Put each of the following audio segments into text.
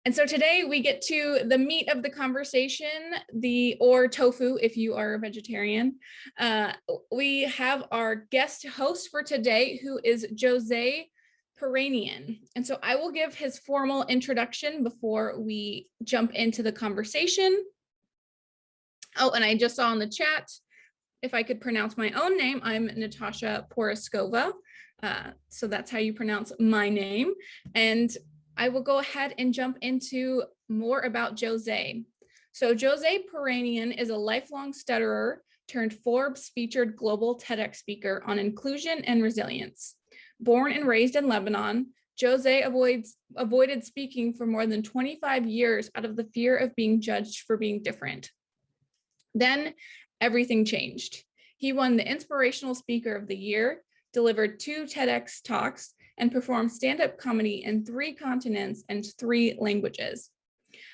And so today we get to the meat of the conversation, or tofu if you are a vegetarian. We have our guest host for today, who is Joze Piranian. And so I will give his formal introduction before we jump into the conversation. Oh, and I just saw in the chat, if I could pronounce my own name, I'm Natasha Porizkova. So that's how you pronounce my name. And I will go ahead and jump into more about Joze. So Joze Piranian is a lifelong stutterer turned Forbes featured global TEDx speaker on inclusion and resilience. Born and raised in Lebanon, Joze avoided speaking for more than 25 years out of the fear of being judged for being different. Then everything changed. He won the Inspirational Speaker of the Year, delivered 2 TEDx talks, and performed stand-up comedy in 3 continents and 3 languages.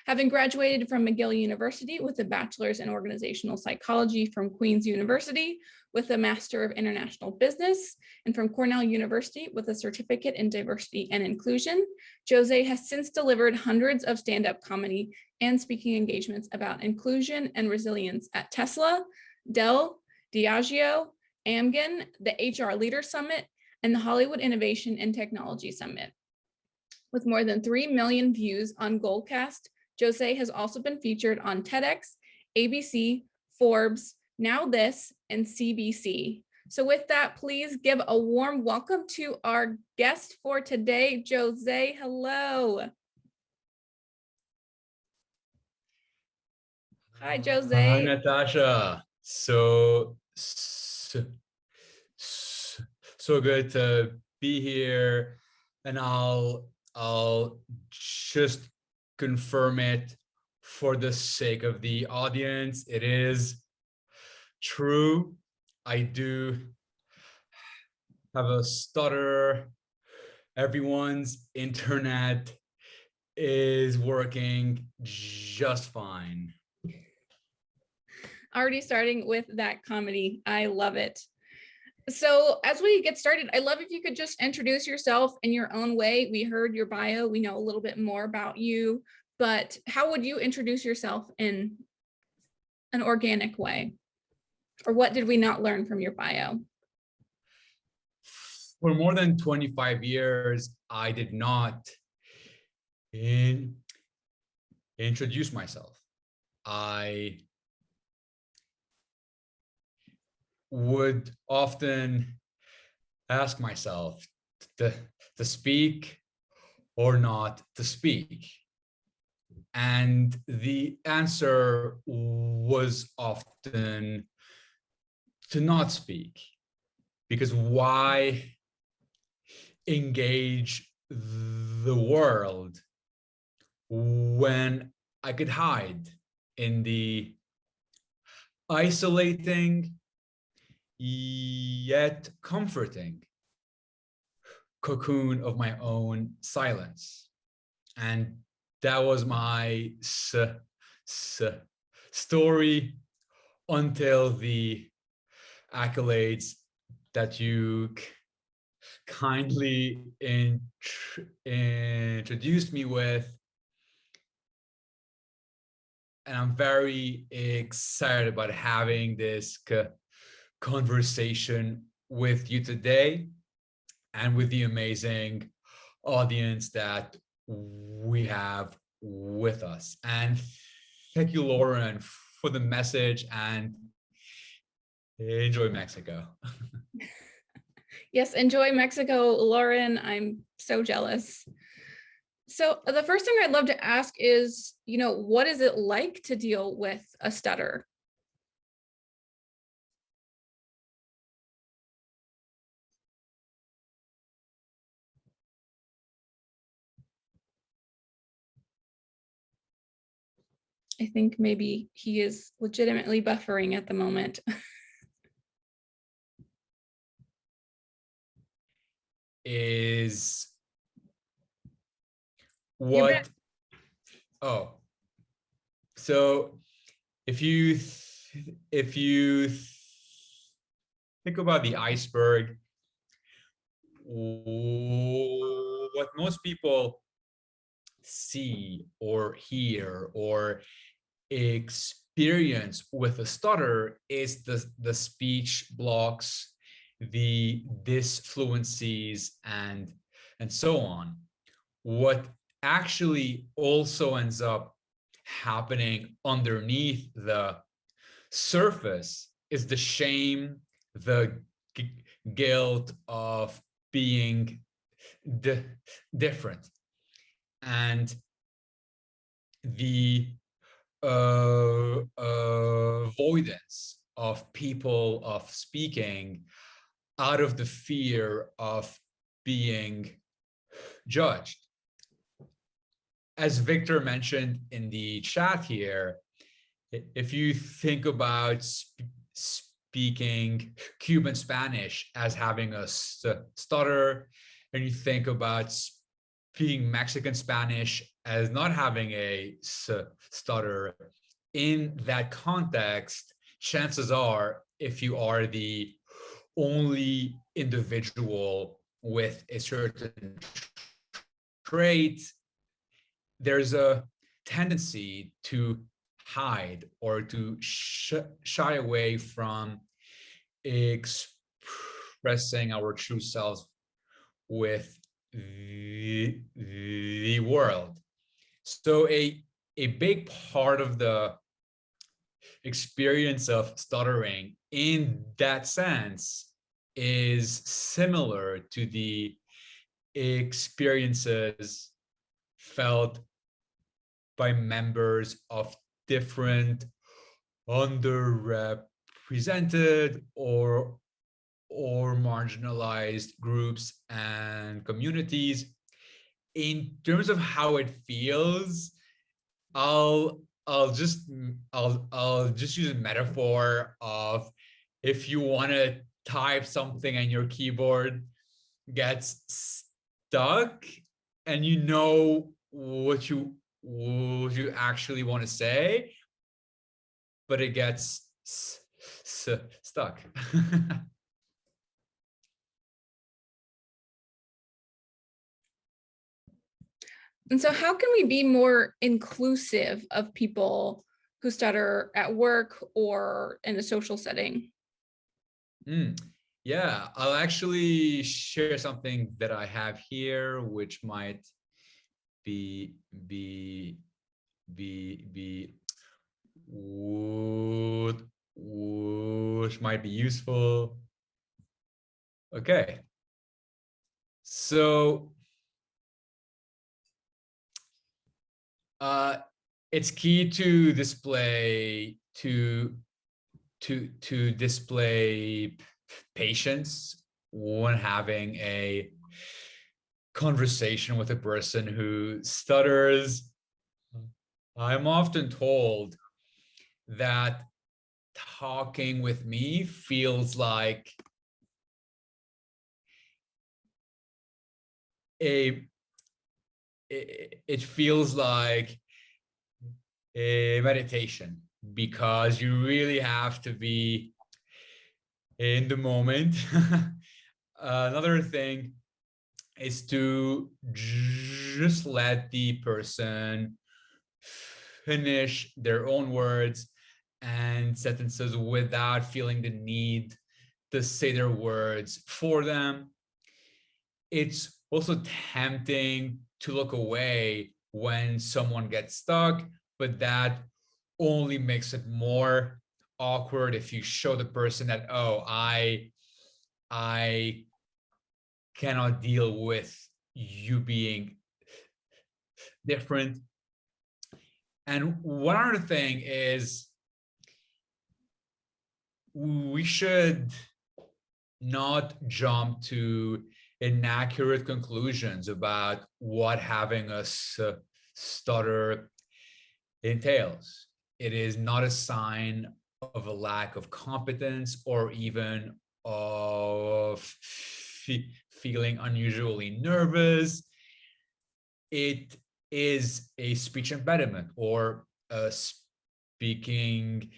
Having graduated from McGill University with a bachelor's in organizational psychology from Queen's University with a Master of International Business, and from Cornell University with a certificate in diversity and inclusion, Joze has since delivered hundreds of stand-up comedy and speaking engagements about inclusion and resilience at Tesla, Dell, Diageo, Amgen, the HR Leader Summit, and the Hollywood Innovation and Technology Summit. With more than 3 million views on Goldcast, Joze has also been featured on TEDx, ABC, Forbes, Now This, and CBC. So with that, please give a warm welcome to our guest for today, Joze. Hello. Hi, Joze. Hi, Natasha. So good to be here, and I'll just confirm it for the sake of the audience. It is true. I do have a stutter. Everyone's internet is working just fine. Already starting with that comedy. I love it. So as we get started, I'd love if you could just introduce yourself in your own way. We heard your bio. We know a little bit more about you, but how would you introduce yourself in an organic way? Or what did we not learn from your bio? For more than 25 years, I did not introduce myself. I would often ask myself to speak or not to speak. And the answer was often to not speak, because why engage the world when I could hide in the isolating yet comforting cocoon of my own silence. And that was my story until the accolades that you kindly introduced me with. And I'm very excited about having this conversation with you today, and with the amazing audience that we have with us. And thank you, Lauren, for the message, and enjoy Mexico. Yes, enjoy Mexico, Lauren. I'm so jealous. So the first thing I'd love to ask is, what is it like to deal with a stutter? I think maybe he is legitimately buffering at the moment. Is what? Oh, so if you think about the iceberg, what most people see or hear or experience with a stutter is the speech blocks, the disfluencies, and so on. What actually also ends up happening underneath the surface is the shame, the guilt of being different, and the avoidance of people of speaking out of the fear of being judged. As Victor mentioned in the chat here, if you think about speaking Cuban Spanish as having a stutter, and you think about speaking Mexican Spanish as not having a stutter, in that context, chances are, if you are the only individual with a certain trait, there's a tendency to hide or to shy away from expressing our true selves with the world. So a big part of the experience of stuttering in that sense is similar to the experiences felt by members of different underrepresented or marginalized groups and communities. In terms of how it feels, I'll just use a metaphor of, if you want to type something and your keyboard gets stuck and you know what you actually want to say, but it gets stuck. And so how can we be more inclusive of people who stutter at work or in a social setting? Yeah, I'll actually share something that I have here, which might be which might be useful. Okay. So it's key to display patience when having a conversation with a person who stutters. I'm often told that talking with me feels like it feels like a meditation, because you really have to be in the moment. Another thing is to just let the person finish their own words and sentences without feeling the need to say their words for them. It's also tempting to look away when someone gets stuck, but that only makes it more awkward if you show the person that, oh, I cannot deal with you being different. And one other thing is, we should not jump to inaccurate conclusions about what having a stutter entails. It is not a sign of a lack of competence or even of feeling unusually nervous. It is a speech impediment or a speaking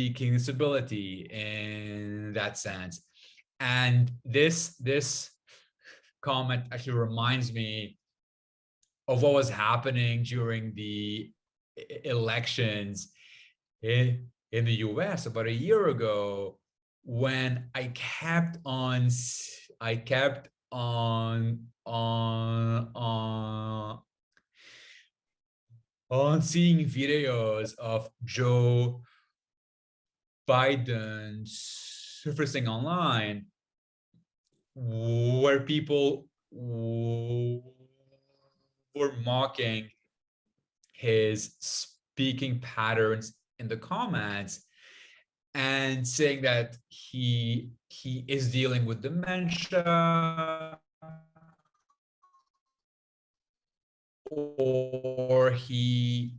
disability in that sense. And this comment actually reminds me what was happening during the elections in the US about a year ago, when I kept on seeing videos of Joe Biden surfacing online, where people were mocking his speaking patterns in the comments and saying that he is dealing with dementia, or he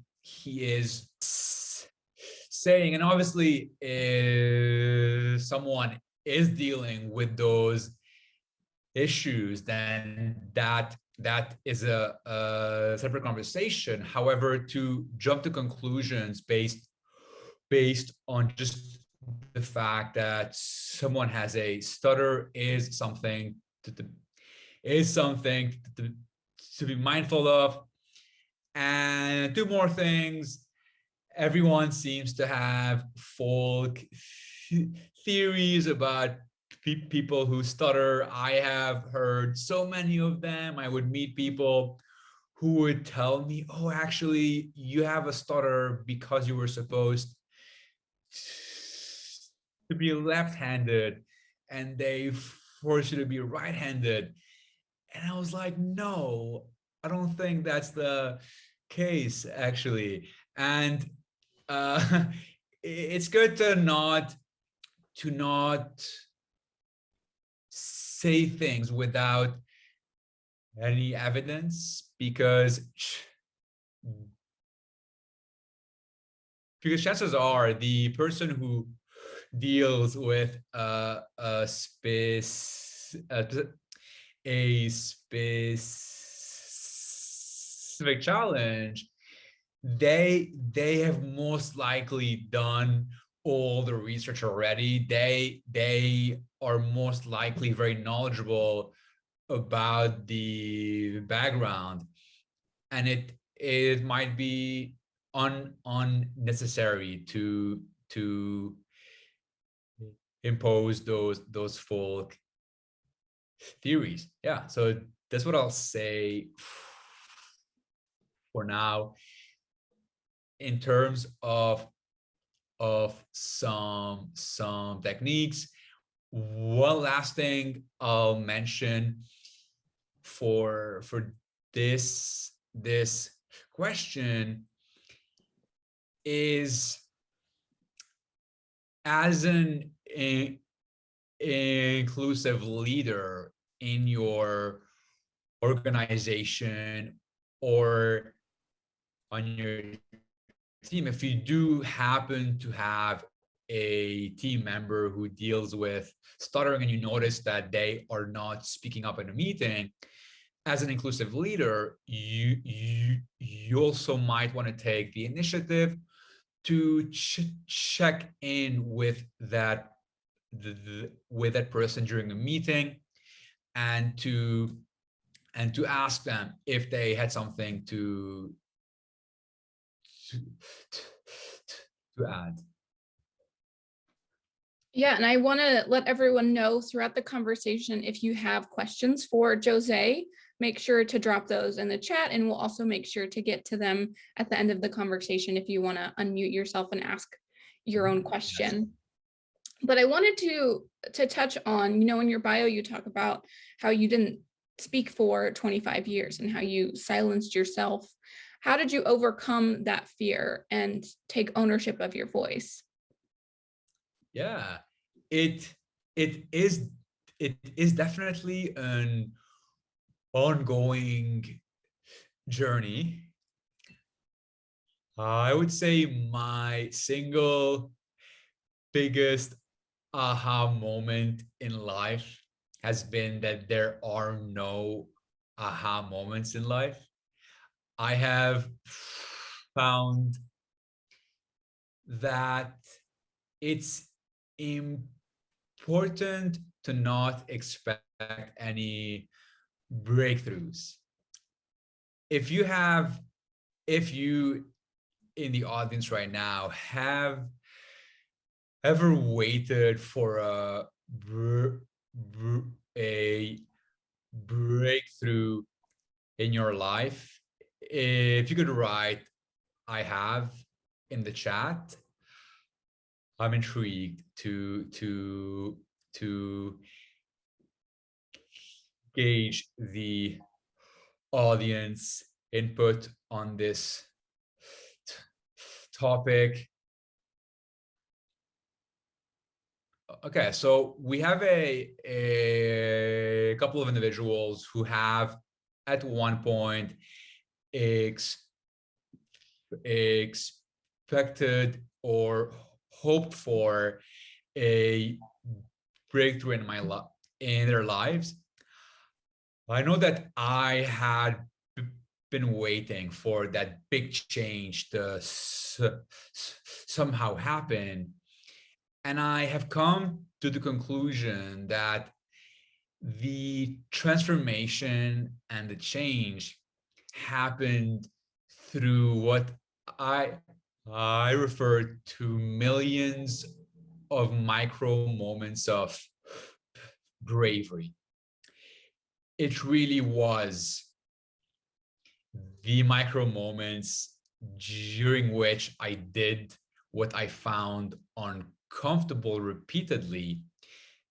is saying, and obviously if someone is dealing with those issues, then that is a separate conversation. However, to jump to conclusions based on just the fact that someone has a stutter is something to be mindful of. And two more things. Everyone seems to have folk theories about people who stutter. I have heard so many of them. I would meet people who would tell me, oh, actually, you have a stutter because you were supposed to be left-handed and they force you to be right-handed. And I was like, no, I don't think that's the case, actually. And it's good to not say things without any evidence, because chances are the person who deals with a specific challenge, they have most likely done all the research already. They are most likely very knowledgeable about the background, and it might be unnecessary to impose those full theories. Yeah, so that's what I'll say for now in terms of some techniques. One last thing I'll mention for this question is, as an inclusive leader in your organization or on your team, if you do happen to have a team member who deals with stuttering and you notice that they are not speaking up in a meeting, as an inclusive leader, you also might want to take the initiative to check in with that person during the meeting, and to ask them if they had something to add. Yeah, and I want to let everyone know throughout the conversation, if you have questions for Joze, make sure to drop those in the chat, and we'll also make sure to get to them at the end of the conversation if you want to unmute yourself and ask your own question. Yes. But I wanted to touch on, in your bio, you talk about how you didn't speak for 25 years and how you silenced yourself. How did you overcome that fear and take ownership of your voice? Yeah, it is definitely an ongoing journey. I would say my single biggest aha moment in life has been that there are no aha moments in life. I have found that it's important to not expect any breakthroughs. if you in the audience right now have ever waited for a breakthrough in your life, if you could write "I have" in the chat, I'm intrigued to gauge the audience input on this topic. Okay, so we have a couple of individuals who have at one point expected or hoped for a breakthrough in their lives. I know that I had been waiting for that big change to somehow happen. And I have come to the conclusion that the transformation and the change happened through what I refer to millions of micro moments of bravery. It really was the micro moments during which I did what I found uncomfortable repeatedly.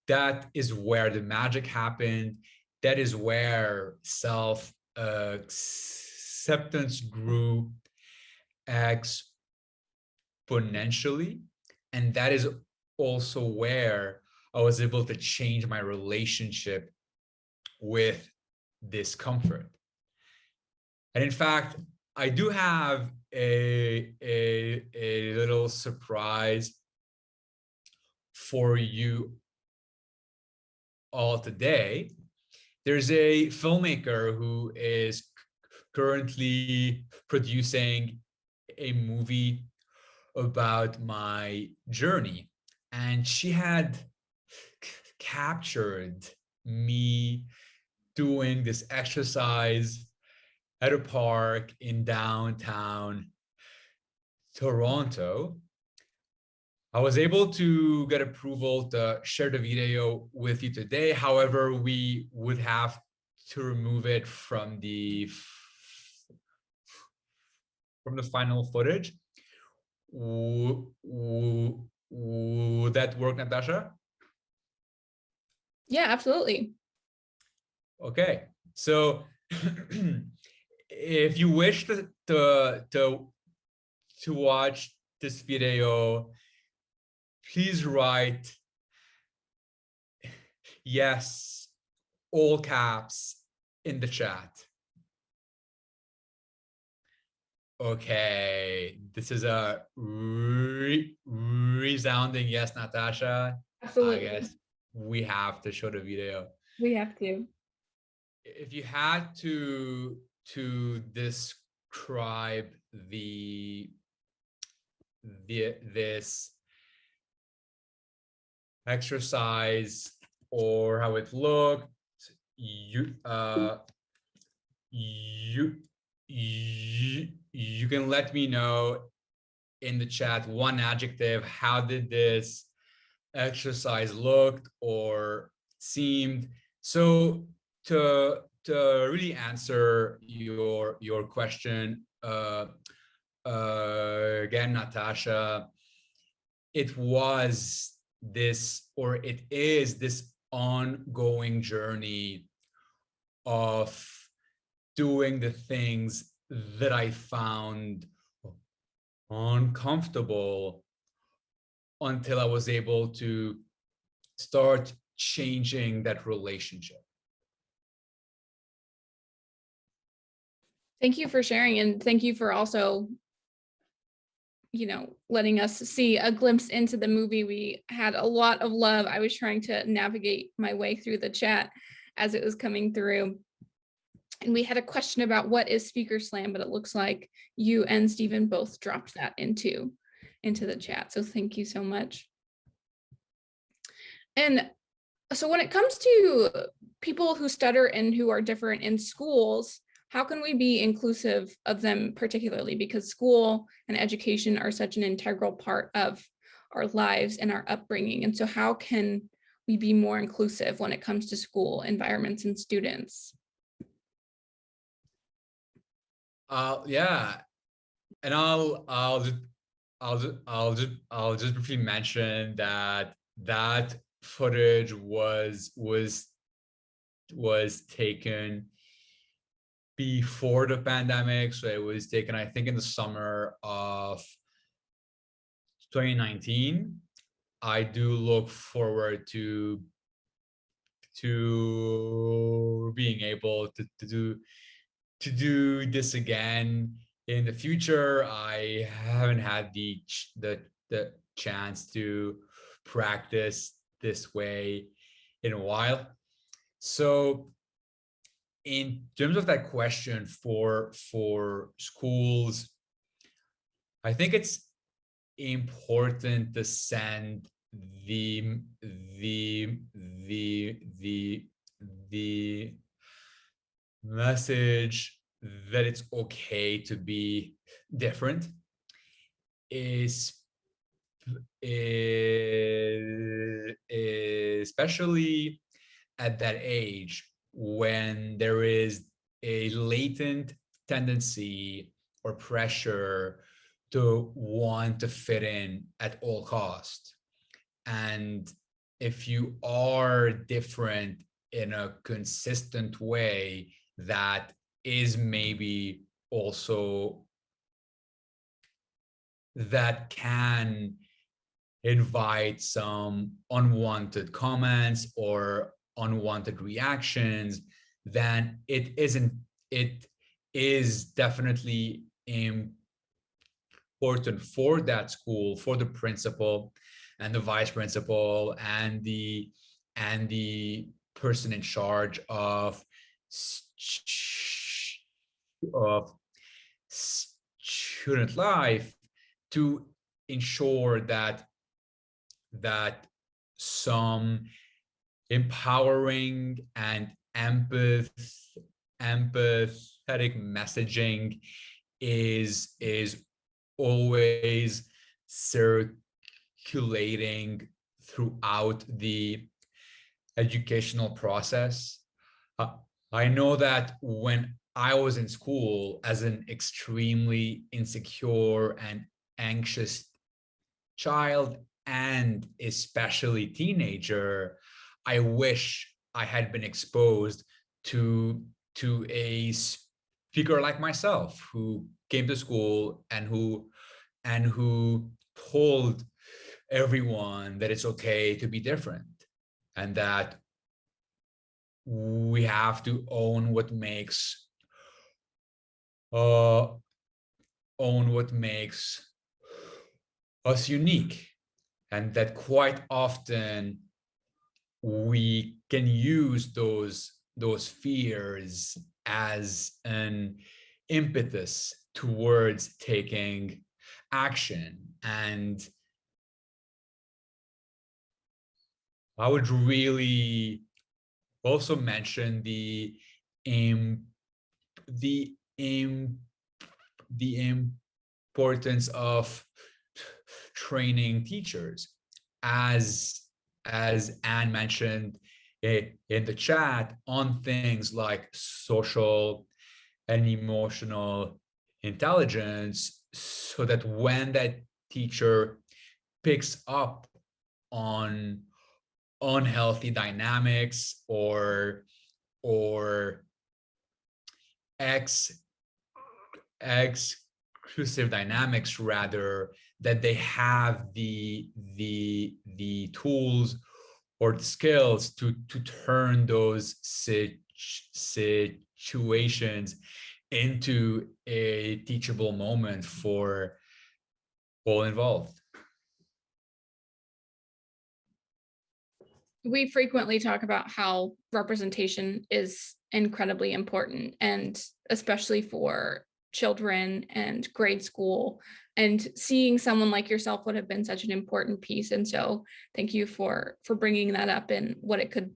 That is where the magic happened. That is where self acceptance grew exponentially. And that is also where I was able to change my relationship with discomfort. And in fact, I do have a little surprise for you all today. There's a filmmaker who is currently producing a movie about my journey, and she had captured me doing this exercise at a park in downtown Toronto. I was able to get approval to share the video with you today. However, we would have to remove it from the final footage. Would that work, Natasha? Yeah, absolutely. Okay, so if you wish to watch this video, please write yes, all caps in the chat. Okay, this is a resounding yes, Natasha. Absolutely. I guess we have to show the video. We have to. If you had to describe this exercise or how it looked, you can let me know in the chat one adjective. How did this exercise looked or seemed? So to really answer your question again, Natasha, it was this, or it is this ongoing journey of doing the things that I found uncomfortable until I was able to start changing that relationship. Thank you for sharing, and thank you for also, letting us see a glimpse into the movie. We had a lot of love. I was trying to navigate my way through the chat as it was coming through. And we had a question about what is Speaker Slam, but it looks like you and Stephen both dropped that into the chat. So thank you so much. And so when it comes to people who stutter and who are different in schools, how can we be inclusive of them, particularly because school and education are such an integral part of our lives and our upbringing? And so how can we be more inclusive when it comes to school environments and students? Yeah, and I'll just briefly mention that that footage was taken before the pandemic. So it was taken, I think, in the summer of 2019. I do look forward to being able to do this again in the future. I haven't had the chance to practice this way in a while. So in terms of that question for schools, I think it's important to send the the the the the message that it's okay to be different, is especially at that age when there is a latent tendency or pressure to want to fit in at all cost. And if you are different in a consistent way, that is maybe also that can invite some unwanted comments or unwanted reactions, then it is definitely important for that school, for the principal and the vice principal and the person in charge of of student life, to ensure that some empowering and empathetic messaging is always circulating throughout the educational process. I know that when I was in school as an extremely insecure and anxious child, and especially teenager, I wish I had been exposed to a speaker like myself, who came to school and who told everyone that it's okay to be different, and that we have to own what makes uh us unique, and that quite often we can use those fears as an impetus towards taking action. And I would really also mention the the importance of training teachers, as Anne mentioned in the chat, on things like social and emotional intelligence, so that when that teacher picks up on unhealthy dynamics or ex exclusive dynamics, rather, that they have the tools or the skills to turn those situations into a teachable moment for all involved. We frequently talk about how representation is incredibly important, and especially for children and grade school, and seeing someone like yourself would have been such an important piece. And so thank you for bringing that up and what it could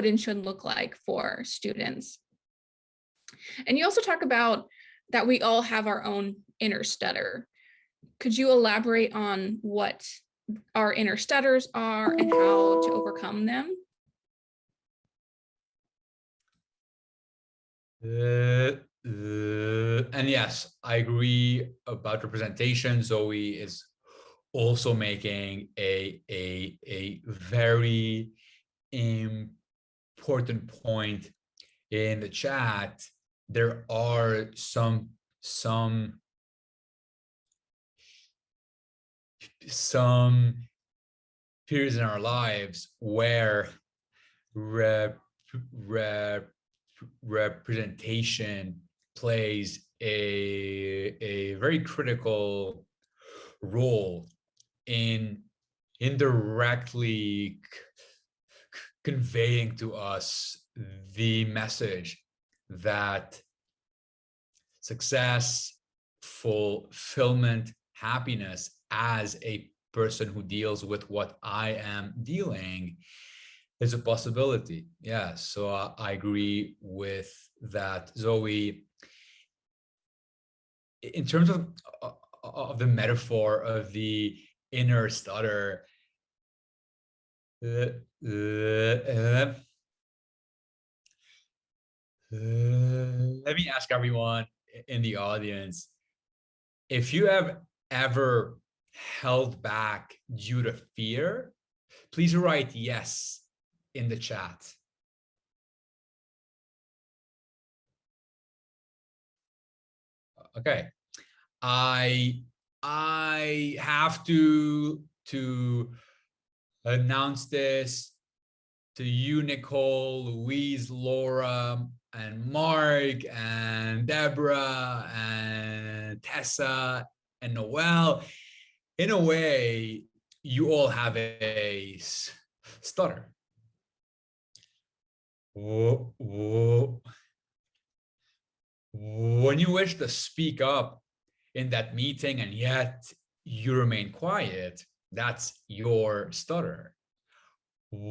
and should look like for students. And you also talk about that we all have our own inner stutter. Could you elaborate on what our inner stutters are and how to overcome them? And yes, I agree about representation. Zoe is also making a very important point in the chat. There are some periods in our lives where rep, rep, representation plays a very critical role in indirectly conveying to us the message that success, fulfillment, happiness as a person who deals with what I am dealing is a possibility. Yeah, so I agree with that. Zoe, in terms of the metaphor of the inner stutter, let me ask everyone in the audience, if you have ever held back due to fear, please write yes in the chat. Okay, I have to announce this to you, Nicole, Louise, Laura, and Mark, and Deborah, and Tessa, and Noelle. In a way, you all have a stutter. Whoa, whoa. When you wish to speak up in that meeting and yet you remain quiet, that's your stutter. When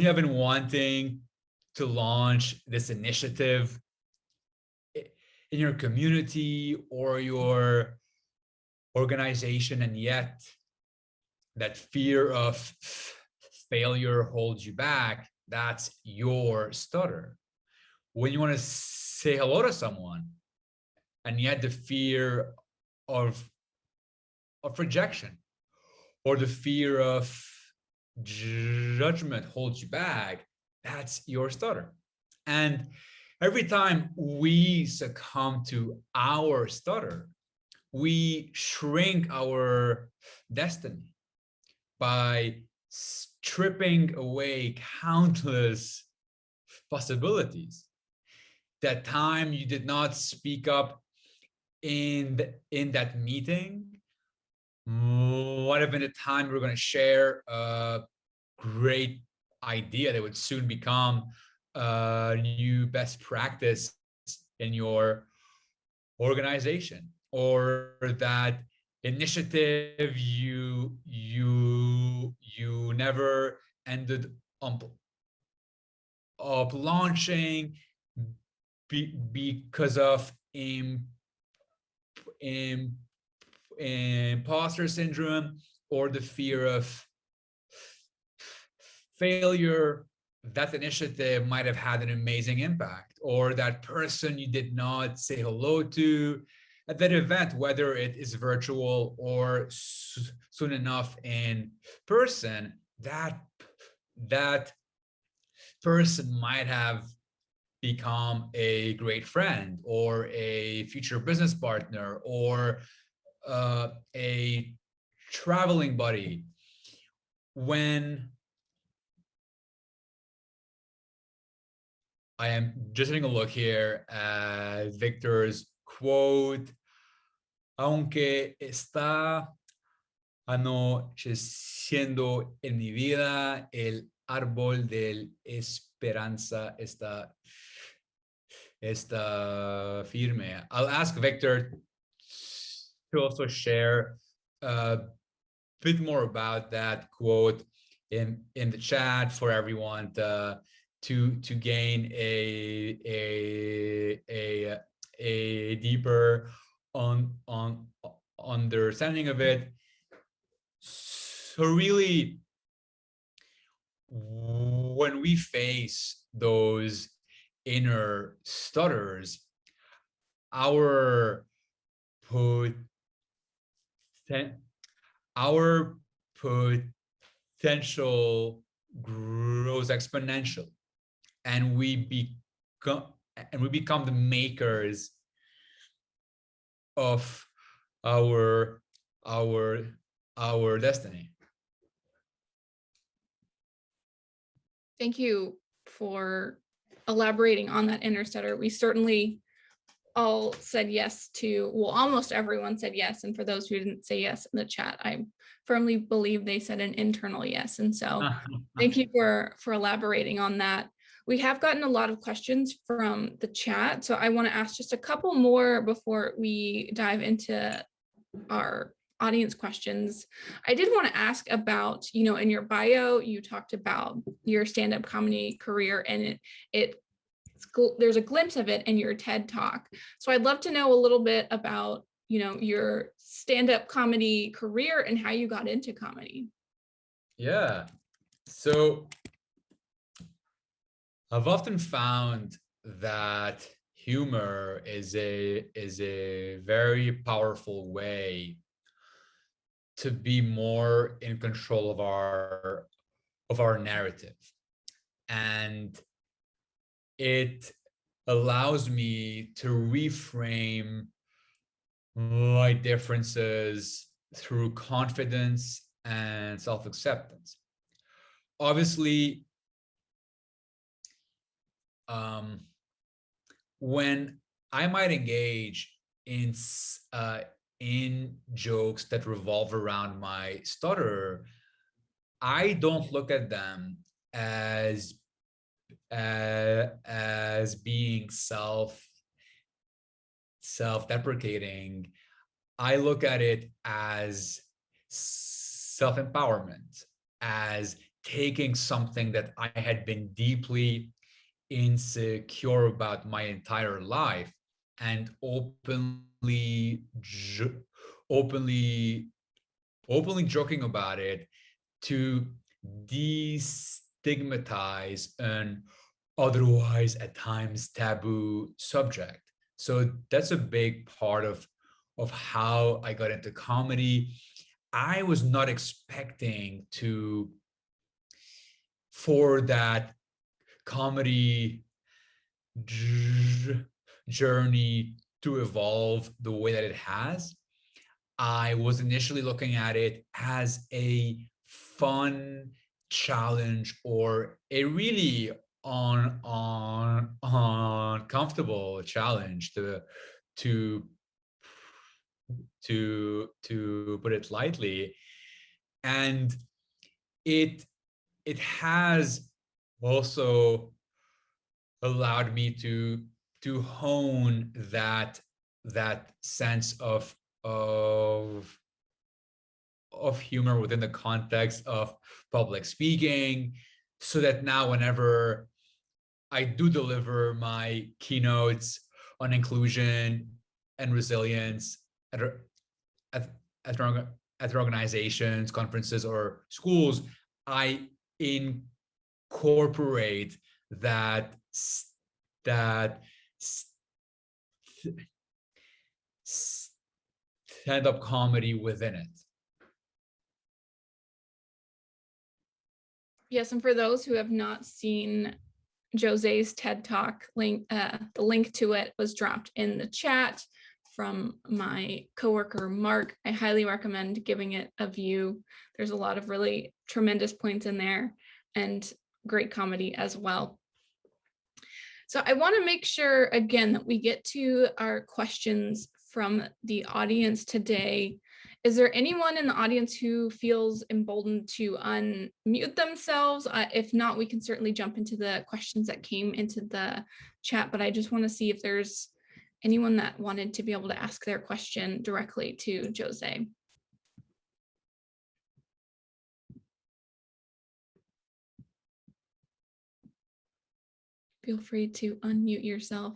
you have been wanting to launch this initiative in your community or your organization, and yet that fear of failure holds you back, that's your stutter. When you want to say hello to someone, and yet the fear of rejection or the fear of judgment holds you back, that's your stutter. And every time we succumb to our stutter, we shrink our destiny by stripping away countless possibilities. That time you did not speak up in that meeting, what have been the time we're going to share a great idea that would soon become a new best practice in your organization, or that initiative you never ended up launching because of imposter syndrome or the fear of failure. That initiative might have had an amazing impact, or that person you did not say hello to at that event, whether it is virtual or soon enough in person, that person might have become a great friend or a future business partner or a traveling buddy. When I am just taking a look here at Victor's quote, aunque está anocheciendo en mi vida, el árbol de esperanza está firme. I'll ask Victor to also share a bit more about that quote. in the chat for everyone to gain a deeper on understanding of it. So really, when we face those inner stutters, our our potential grows exponentially, and we become the makers of our our our destiny. Thank you for elaborating on that inner stutter. We certainly all said yes to, well, almost everyone said yes. And for those who didn't say yes in the chat, I firmly believe they said an internal yes. And so thank you for elaborating on that. We have gotten a lot of questions from the chat. So I want to ask just a couple more before we dive into our audience questions. I did want to ask about, in your bio, you talked about your stand-up comedy career, and there's a glimpse of it in your TED Talk. So I'd love to know a little bit about, your stand-up comedy career and how you got into comedy. Yeah. So I've often found that humor is a very powerful way to be more in control of our narrative, and it allows me to reframe my differences through confidence and self-acceptance. Obviously, when I might engage in jokes that revolve around my stutter, I don't look at them as being self-deprecating. I look at it as self-empowerment, as taking something that I had been deeply insecure about my entire life and openly joking about it to destigmatize an otherwise at times taboo subject. So that's a big part of how I got into comedy. I was not expecting for that comedy journey to evolve the way that it has. I was initially looking at it as a fun challenge, or a really uncomfortable challenge to put it lightly. And it has also allowed me to hone that sense of humor within the context of public speaking, so that now whenever I do deliver my keynotes on inclusion and resilience at organizations, conferences, or schools, I incorporate that stand-up comedy within it. Yes, and for those who have not seen Joze's TED Talk link, the link to it was dropped in the chat from my coworker, Mark. I highly recommend giving it a view. There's a lot of really tremendous points in there and great comedy as well. So I want to make sure, again, that we get to our questions from the audience today. Is there anyone in the audience who feels emboldened to unmute themselves? If not, we can certainly jump into the questions that came into the chat, but I just want to see if there's anyone that wanted to be able to ask their question directly to Joze. feel free to unmute yourself.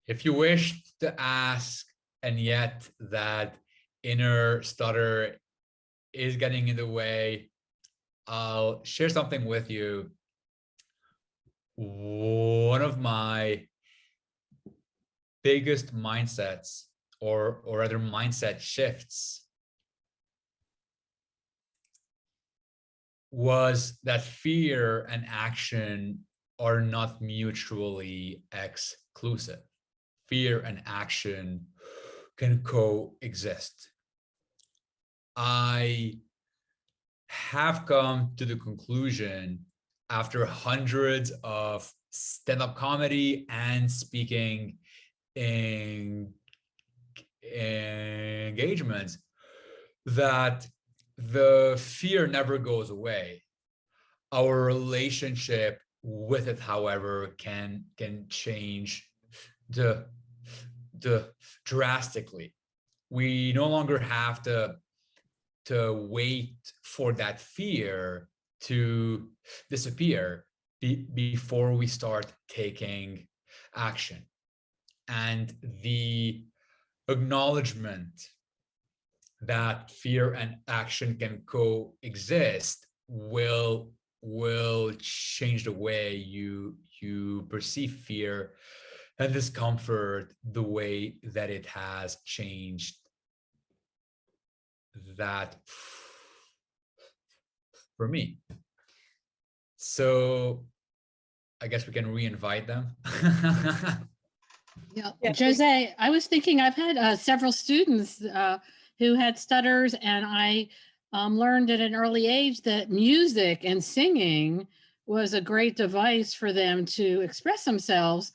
If you wish to ask, and yet that inner stutter is getting in the way, I'll share something with you. One of my biggest mindsets, or rather mindset shifts, was that fear and action are not mutually exclusive. Fear and action can coexist. I have come to the conclusion, after hundreds of stand-up comedy and speaking engagements, that the fear never goes away. Our relationship with it, however, can change the drastically. We no longer have to wait for that fear to disappear before we start taking action. And the acknowledgement that fear and action can coexist will change the way you perceive fear and discomfort, the way that it has changed that for me. So I guess we can re-invite them. Yeah, Joze, I was thinking, I've had several students who had stutters, and I learned at an early age that music and singing was a great device for them to express themselves.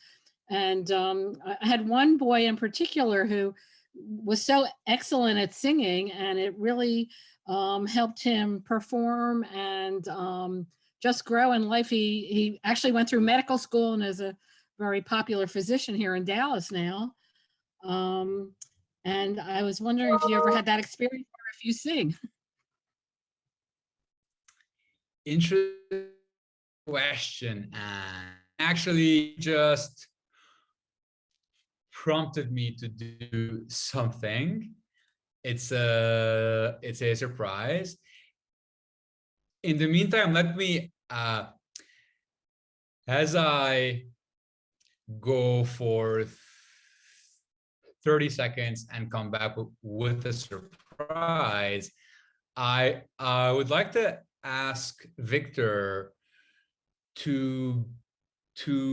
And I had one boy in particular who was so excellent at singing, and it really helped him perform and just grow in life. He actually went through medical school and is a very popular physician here in Dallas now. And I was wondering if you ever had that experience or if you sing. Interesting question, and actually just prompted me to do something. It's a surprise. In the meantime, let me as I go for 30 seconds and come back with a surprise, I would like to ask Victor to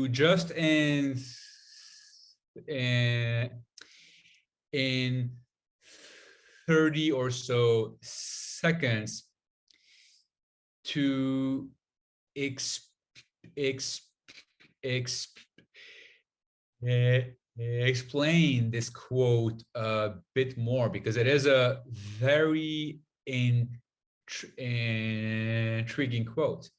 just in 30 or so seconds to explain this quote a bit more, because it is a very intriguing quote.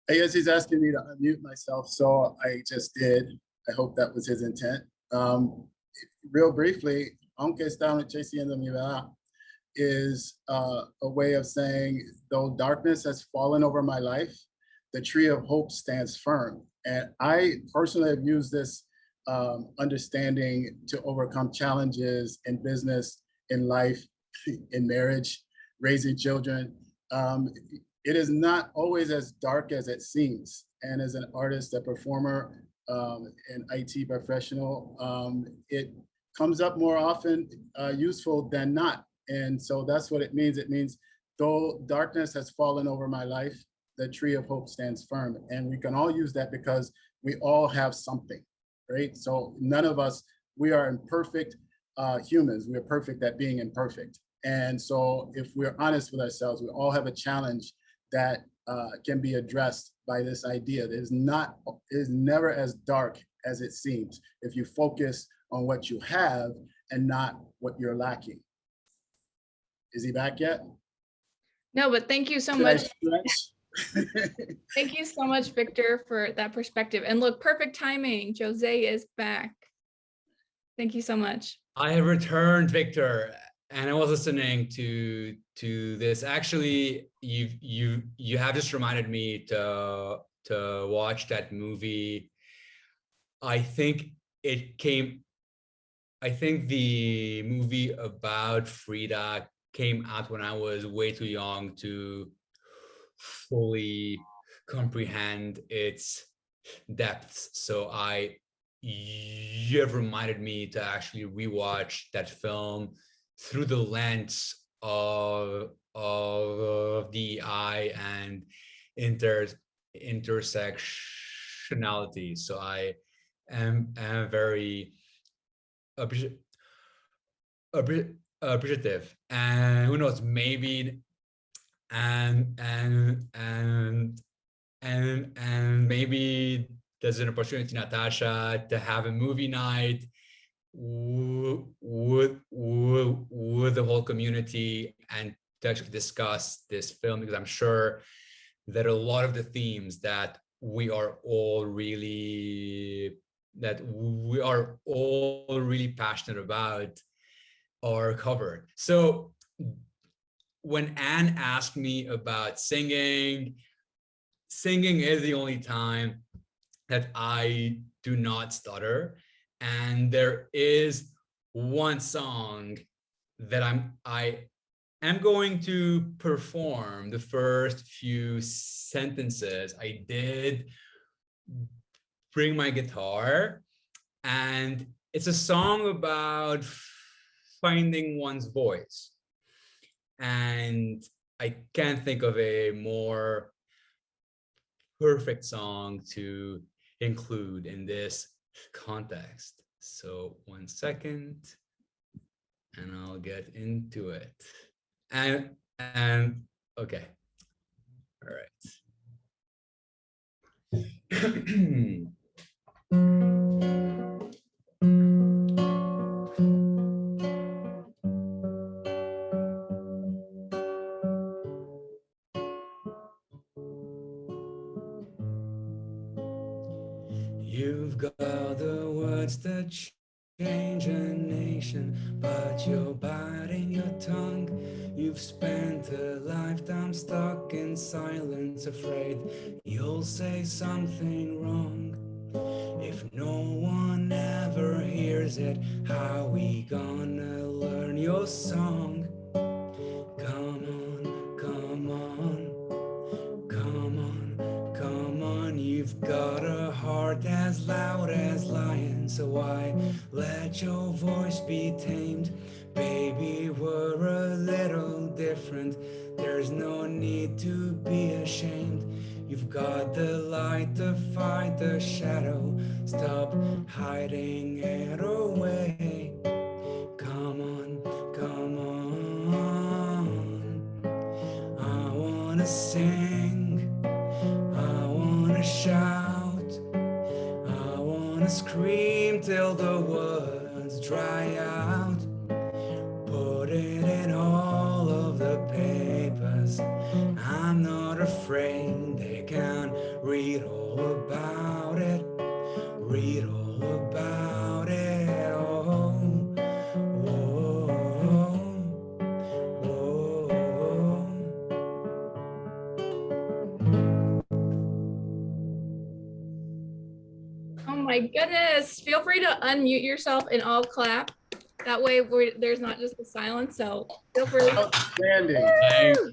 I guess he's asking me to unmute myself, so I just did. I hope that was his intent. Real briefly, aunque esta noche siendo mi verdad is a way of saying, though darkness has fallen over my life, the tree of hope stands firm. And I personally have used this understanding to overcome challenges in business, in life, in marriage, raising children. It is not always as dark as it seems. And as an artist, a performer, an IT professional, it comes up more often useful than not. And so that's what it means. It means, though darkness has fallen over my life, the tree of hope stands firm. And we can all use that because we all have something, right? So none of us, we are imperfect humans. We are perfect at being imperfect. And so if we're honest with ourselves, we all have a challenge that can be addressed by this idea. It is never as dark as it seems if you focus on what you have and not what you're lacking. Is he back yet? No, but thank you so Should I much. stretch? Thank you so much, Victor, for that perspective. And look, perfect timing. Joze is back. Thank you so much. I have returned, Victor, and I was listening to this. Actually, you have just reminded me to watch that movie. I think the movie about Frida came out when I was way too young to fully comprehend its depths. So you have reminded me to actually rewatch that film through the lens of DEI and intersectionality. So I am very appreciative, and who knows, maybe and maybe there's an opportunity, Natasha, to have a movie night with the whole community and to actually discuss this film, because I'm sure that a lot of the themes that we are all really passionate about are covered. So when Anne asked me about singing is the only time that I do not stutter. And there is one song that I am going to perform the first few sentences. I did bring my guitar, and it's a song about finding one's voice. And I can't think of a more perfect song to include in this context. So 1 second, and I'll get into it. And okay, all right. You've got the words that change a nation, but you're biting your tongue. You've spent a lifetime stuck in silence, afraid you'll say something wrong. If no one ever hears it, how we gonna learn your song? Come on, come on. Come on, come on, you've got a heart as loud as lion, so why let your voice be tamed? Baby, we're a little different, there's no need to be ashamed. You've got the light to fight the shadow, stop hiding it away. Come on, come on, I wanna sing, I wanna shout, I wanna scream till the words dry out. Put it in all of the papers, I'm not afraid, they can read all about it, read all about it. Oh, whoa, whoa. Oh my goodness. Feel free to unmute yourself and I'll clap. That way there's not just a silence. So feel free. Outstanding. Thank you.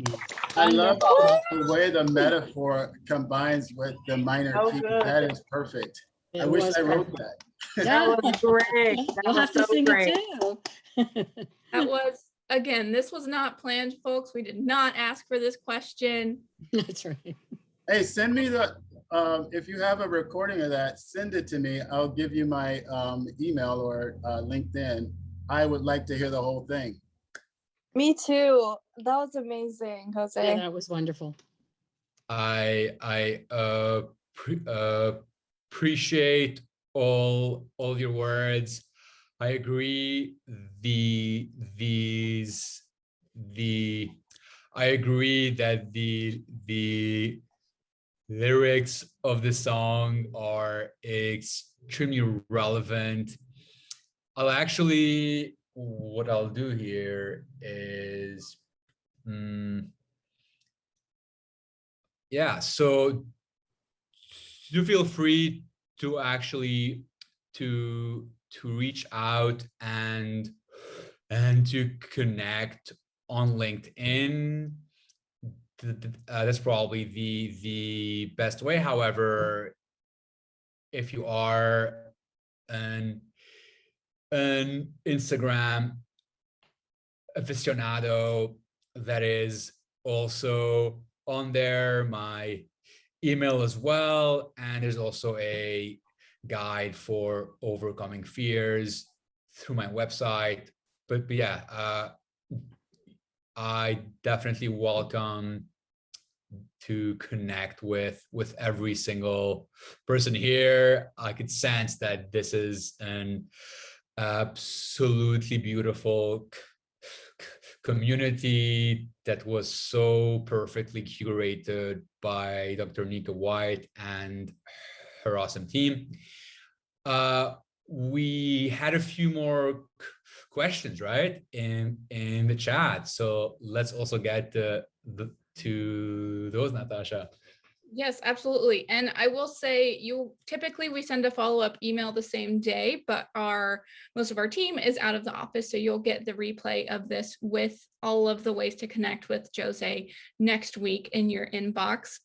I love the way the metaphor combines with the minor key. That is perfect. I wish I wrote that. That was great. You'll have to sing it too. That was, again, this was not planned, folks. We did not ask for this question. That's right. Hey, send me the, if you have a recording of that, send it to me. I'll give you my email or LinkedIn. I would like to hear the whole thing. Me too. That was amazing, Jose. Yeah, that was wonderful. I appreciate all your words. I agree. I agree that the lyrics of the song are extremely relevant. What I'll do here is, yeah, so do feel free to actually to reach out and to connect on LinkedIn. That's probably the best way. However, if you are an Instagram aficionado, that is also on there. My email as well, and there's also a guide for overcoming fears through my website. But yeah, I definitely welcome to connect with every single person here. I could sense that this is an absolutely beautiful community that was so perfectly curated by Dr. Nika White and her awesome team. We had a few more questions, right, in the chat. So let's also get to those, Natasha. Yes, absolutely. And I will say we send a follow-up email the same day, but most of our team is out of the office. So you'll get the replay of this with all of the ways to connect with Joze next week in your inbox.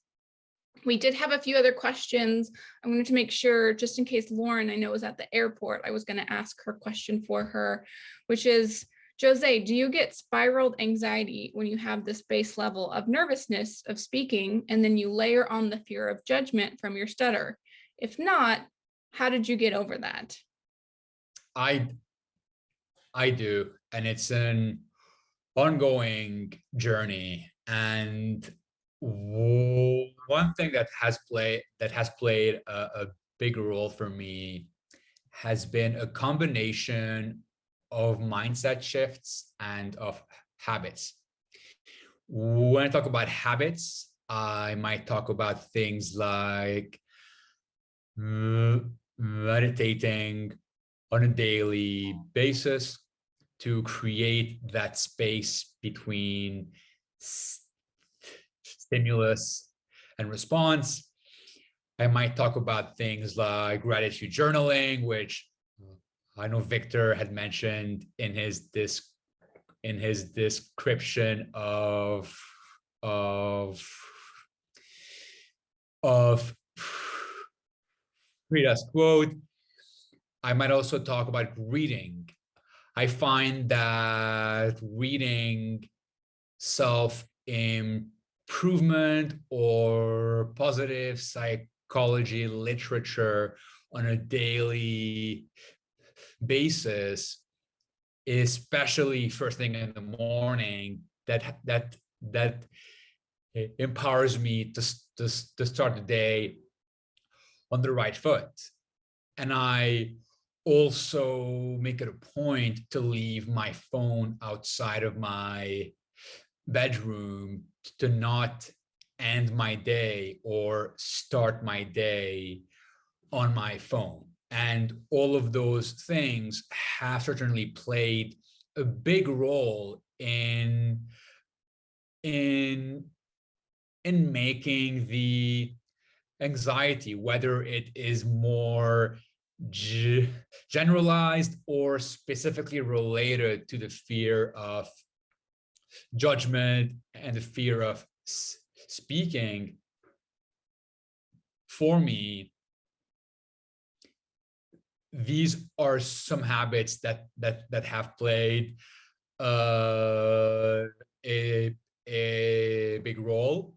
We did have a few other questions. I wanted to make sure, just in case Lauren, I know, was at the airport, I was going to ask her question for her, which is, Joze, do you get spiraled anxiety when you have this base level of nervousness of speaking, and then you layer on the fear of judgment from your stutter? If not, how did you get over that? I do, and it's an ongoing journey. And one thing that has played a big role for me has been a combination of mindset shifts and of habits. When I talk about habits, I might talk about things like meditating on a daily basis to create that space between stimulus and response. I might talk about things like gratitude journaling, which I know Victor had mentioned in his description of Frida's quote. I might also talk about reading. I find that reading self-improvement or positive psychology literature on a daily basis, especially first thing in the morning, that empowers me to start the day on the right foot. And I also make it a point to leave my phone outside of my bedroom, to not end my day or start my day on my phone. And all of those things have certainly played a big role in making the anxiety, whether it is more generalized or specifically related to the fear of judgment and the fear of speaking. For me, these are some habits that have played a big role.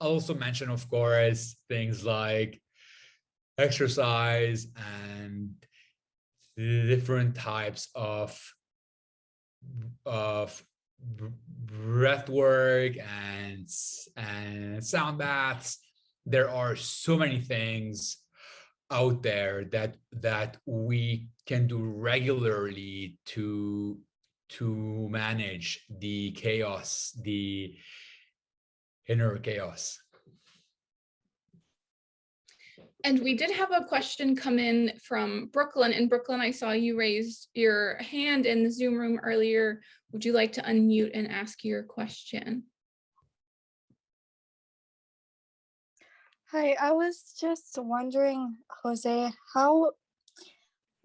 I'll also mention, of course, things like exercise and different types of breath work and sound baths. There are so many things out there that we can do regularly to manage the chaos, the inner chaos. And we did have a question come in from Brooklyn. And Brooklyn, I saw you raised your hand in the Zoom room earlier. Would you like to unmute and ask your question? Hi, I was just wondering, Jose, how,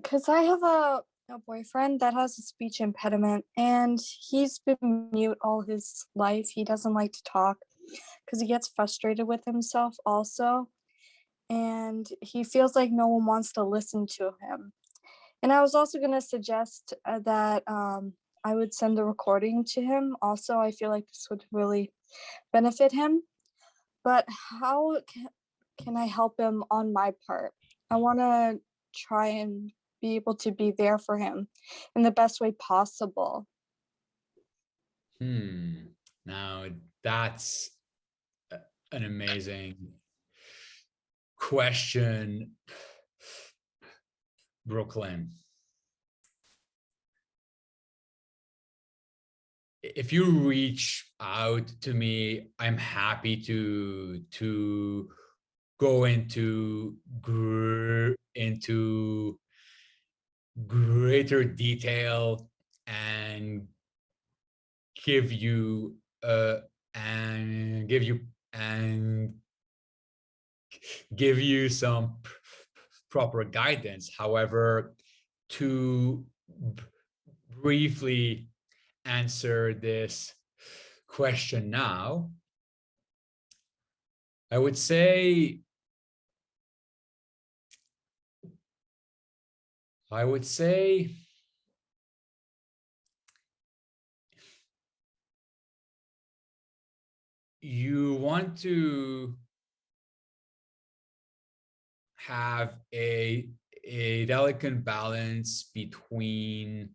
because I have a boyfriend that has a speech impediment and he's been mute all his life. He doesn't like to talk because he gets frustrated with himself also. And he feels like no one wants to listen to him. And I was also going to suggest that I would send a recording to him. Also, I feel like this would really benefit him. But how can I help him on my part? I want to try and be able to be there for him in the best way possible. Now that's an amazing question, Brooklyn. If you reach out to me, I'm happy to go into greater detail and give you some proper guidance. However, to briefly answer this question now, I would say you want to have a delicate balance between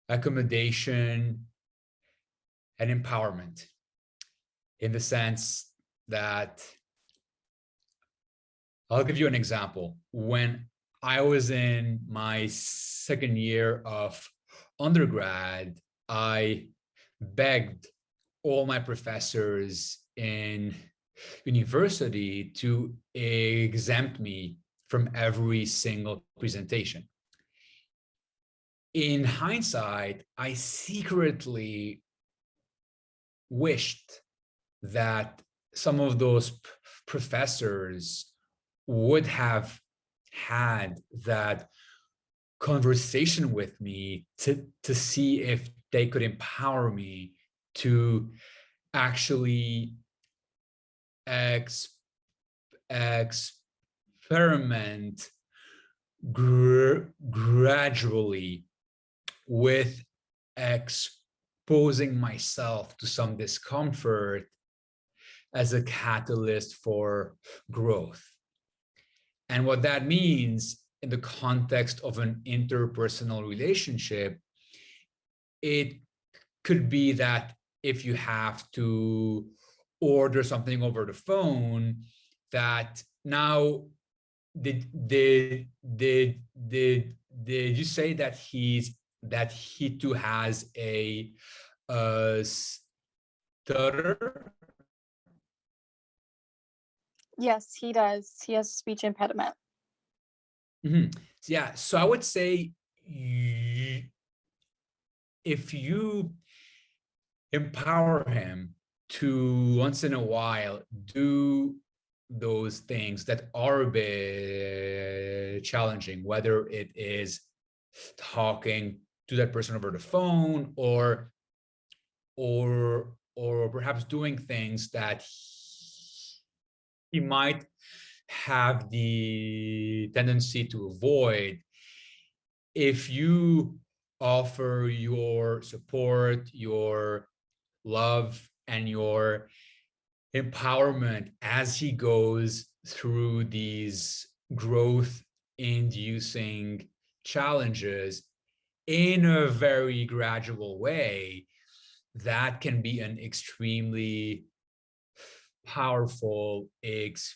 accommodation and empowerment, in the sense that, I'll give you an example. When I was in my second year of undergrad, I begged all my professors in university to exempt me from every single presentation. In hindsight, I secretly wished that some of those professors would have had that conversation with me to see if they could empower me to actually experiment gradually with exposing myself to some discomfort as a catalyst for growth. And what that means in the context of an interpersonal relationship, it could be that if you have to order something over the phone, that now did you say that he too has a stutter? Yes, he does. He has a speech impediment. Yeah, so I would say if you empower him to once in a while do those things that are a bit challenging, whether it is talking to that person over the phone or perhaps doing things that he might have the tendency to avoid. If you offer your support, your love, and your empowerment as he goes through these growth inducing challenges in a very gradual way, that can be an extremely powerful experience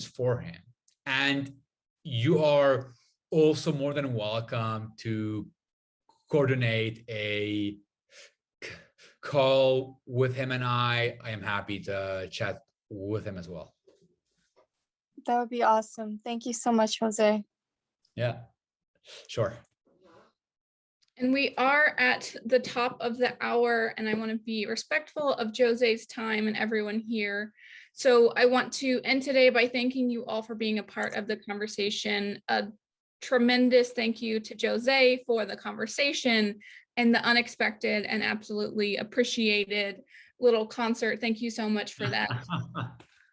for him. And you are also more than welcome to coordinate a call with him and I am happy to chat with him as well. That would be awesome. Thank you so much, Joze. Yeah, sure. And we are at the top of the hour, and I want to be respectful of Jose's time and everyone here. So I want to end today by thanking you all for being a part of the conversation. A tremendous thank you to Joze for the conversation and the unexpected and absolutely appreciated little concert. Thank you so much for that.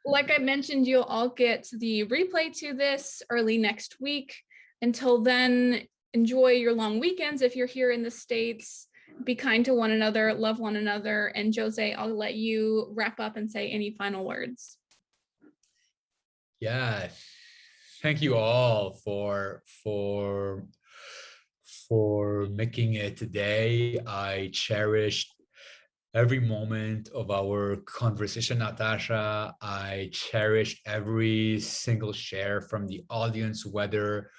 Like I mentioned, you'll all get the replay to this early next week. Until then, enjoy your long weekends if you're here in the States. Be kind to one another, love one another. And Joze, I'll let you wrap up and say any final words. Yeah, thank you all for making it today. I cherished every moment of our conversation, Natasha. I cherished every single share from the audience, whether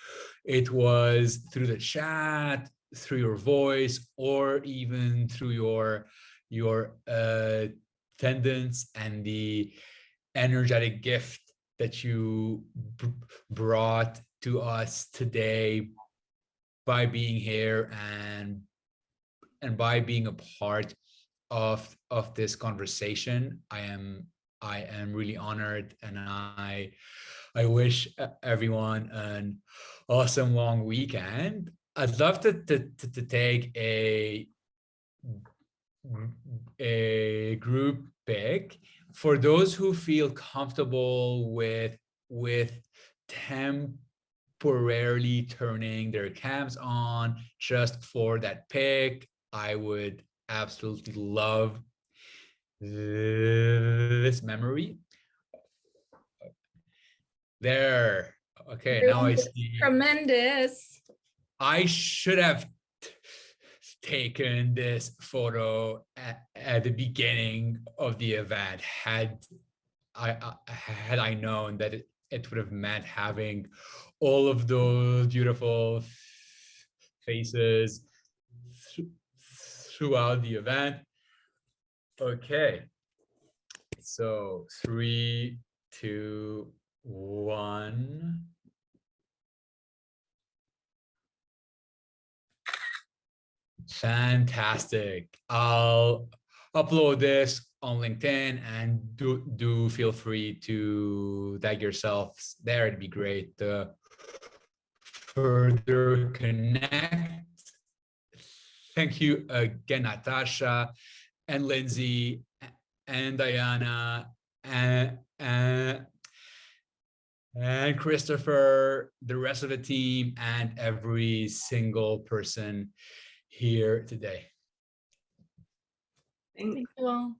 it was through the chat, through your voice, or even through your attendance and the energetic gift that you brought to us today by being here and by being a part of this conversation. I am really honored, and I wish everyone an awesome long weekend. I'd love to take a group pick for those who feel comfortable with temporarily turning their cams on just for that pick. I would absolutely love this memory. There. Okay, now I see. Tremendous. I should have taken this photo at the beginning of the event. Had I known that it would have meant having all of those beautiful faces throughout the event. Okay, so 3, 2, 1. Fantastic. I'll upload this on LinkedIn, and do feel free to tag yourselves there. It'd be great to further connect. Thank you again, Natasha and Lindsay and Diana and Christopher, the rest of the team, and every single person here today. Thank you all.